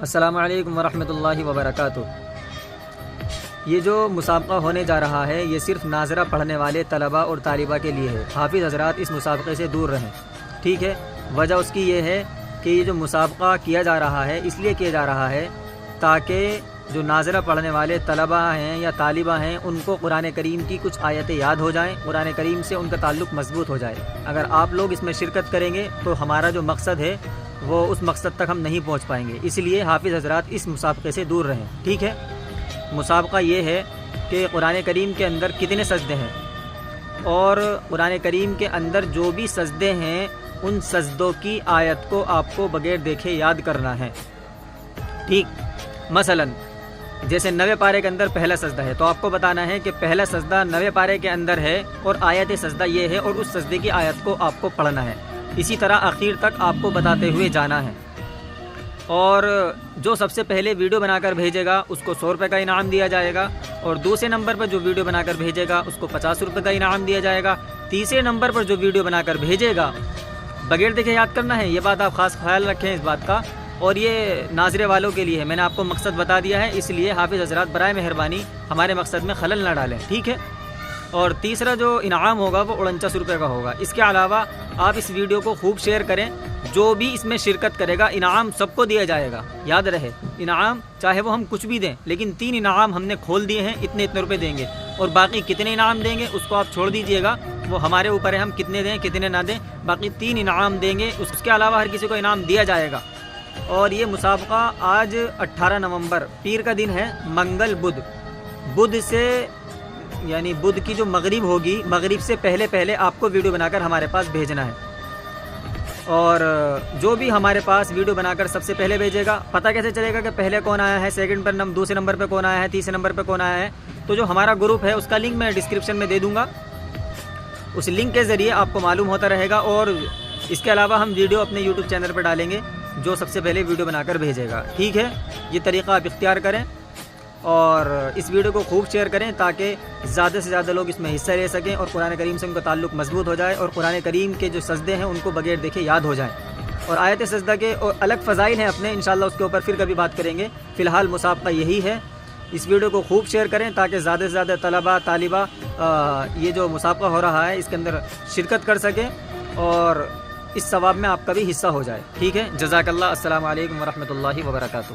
السلام علیکم ورحمۃ اللہ وبرکاتہ۔ یہ جو مسابقہ ہونے جا رہا ہے یہ صرف ناظرہ پڑھنے والے طلباء اور طالبہ کے لیے ہے۔ حافظ حضرات اس مسابقے سے دور رہیں، ٹھیک ہے؟ وجہ اس کی یہ ہے کہ یہ جو مسابقہ کیا جا رہا ہے اس لیے کیا جا رہا ہے تاکہ جو ناظرہ پڑھنے والے طلباء ہیں یا طالبہ ہیں ان کو قرآن کریم کی کچھ آیتیں یاد ہو جائیں، قرآن کریم سے ان کا تعلق مضبوط ہو جائے۔ اگر آپ لوگ اس میں شرکت کریں گے تو ہمارا جو مقصد ہے وہ اس مقصد تک ہم نہیں پہنچ پائیں گے، اس لیے حافظ حضرات اس مسابقے سے دور رہیں، ٹھیک ہے؟ مسابقہ یہ ہے کہ قرآن کریم کے اندر کتنے سجدے ہیں اور قرآن کریم کے اندر جو بھی سجدے ہیں ان سجدوں کی آیت کو آپ کو بغیر دیکھے یاد کرنا ہے، ٹھیک؟ مثلا جیسے 90 پارے کے اندر پہلا سجدہ ہے تو آپ کو بتانا ہے کہ پہلا سجدہ 90 پارے کے اندر ہے اور آیت سجدہ یہ ہے اور اس سجدے کی آیت کو آپ کو پڑھنا ہے۔ اسی طرح اخیر تک آپ کو بتاتے ہوئے جانا ہے، اور جو سب سے پہلے ویڈیو بنا کر بھیجے گا اس کو 100 روپے کا انعام دیا جائے گا، اور دوسرے نمبر پر جو ویڈیو بنا کر بھیجے گا اس کو 50 روپے کا انعام دیا جائے گا، تیسرے نمبر پر جو ویڈیو بنا کر بھیجے گا بغیر دیکھے یاد کرنا ہے، یہ بات آپ خاص خیال رکھیں اس بات کا، اور یہ ناظرے والوں کے لیے ہے، میں نے آپ کو مقصد بتا دیا ہے، اس لیے حافظ حضرات برائے مہربانی ہمارے مقصد میں خلل نہ ڈالیں، ٹھیک ہے؟ اور تیسرا جو انعام ہوگا وہ 49 روپے کا ہوگا۔ اس کے علاوہ آپ اس ویڈیو کو خوب شیئر کریں، جو بھی اس میں شرکت کرے گا انعام سب کو دیا جائے گا، یاد رہے انعام چاہے وہ ہم کچھ بھی دیں، لیکن 3 انعام ہم نے کھول دیے ہیں، اتنے روپے دیں گے، اور باقی کتنے انعام دیں گے اس کو آپ چھوڑ دیجئے گا، وہ ہمارے اوپر ہے ہم کتنے دیں کتنے نہ دیں، باقی 3 انعام دیں گے، اس کے علاوہ ہر کسی کو انعام دیا جائے گا۔ اور یہ مسابقہ آج 18 نومبر پیر کا دن ہے، منگل بدھ سے یعنی بدھ کی جو مغرب ہوگی، مغرب سے پہلے آپ کو ویڈیو بنا کر ہمارے پاس بھیجنا ہے، اور جو بھی ہمارے پاس ویڈیو بنا کر سب سے پہلے بھیجے گا، پتہ کیسے چلے گا کہ پہلے کون آیا ہے، سیکنڈ پر دوسرے نمبر پہ کون آیا ہے، تیسرے نمبر پہ کون آیا ہے؟ تو جو ہمارا گروپ ہے اس کا لنک میں ڈسکرپشن میں دے دوں گا، اس لنک کے ذریعے آپ کو معلوم ہوتا رہے گا، اور اس کے علاوہ ہم ویڈیو اپنے یوٹیوب چینل پر ڈالیں گے جو سب سے پہلے ویڈیو بنا کر بھیجے گا، ٹھیک ہے؟ یہ طریقہ آپ اختیار کریں اور اس ویڈیو کو خوب شیئر کریں تاکہ زیادہ سے زیادہ لوگ اس میں حصہ لے سکیں اور قرآن کریم سے ان کا تعلق مضبوط ہو جائے، اور قرآن کریم کے جو سجدے ہیں ان کو بغیر دیکھے یاد ہو جائیں، اور آیت سجدہ کے اور الگ فضائل ہیں اپنے، انشاءاللہ اس کے اوپر پھر کبھی بات کریں گے، فی الحال مسابقہ یہی ہے۔ اس ویڈیو کو خوب شیئر کریں تاکہ زیادہ سے زیادہ طلباء طالبہ یہ جو مسابقہ ہو رہا ہے اس کے اندر شرکت کر سکیں اور اس ثواب میں آپ کا بھی حصہ ہو جائے، ٹھیک ہے؟ جزاک اللہ۔ السلام علیکم ورحمۃ اللہ وبرکاتہ۔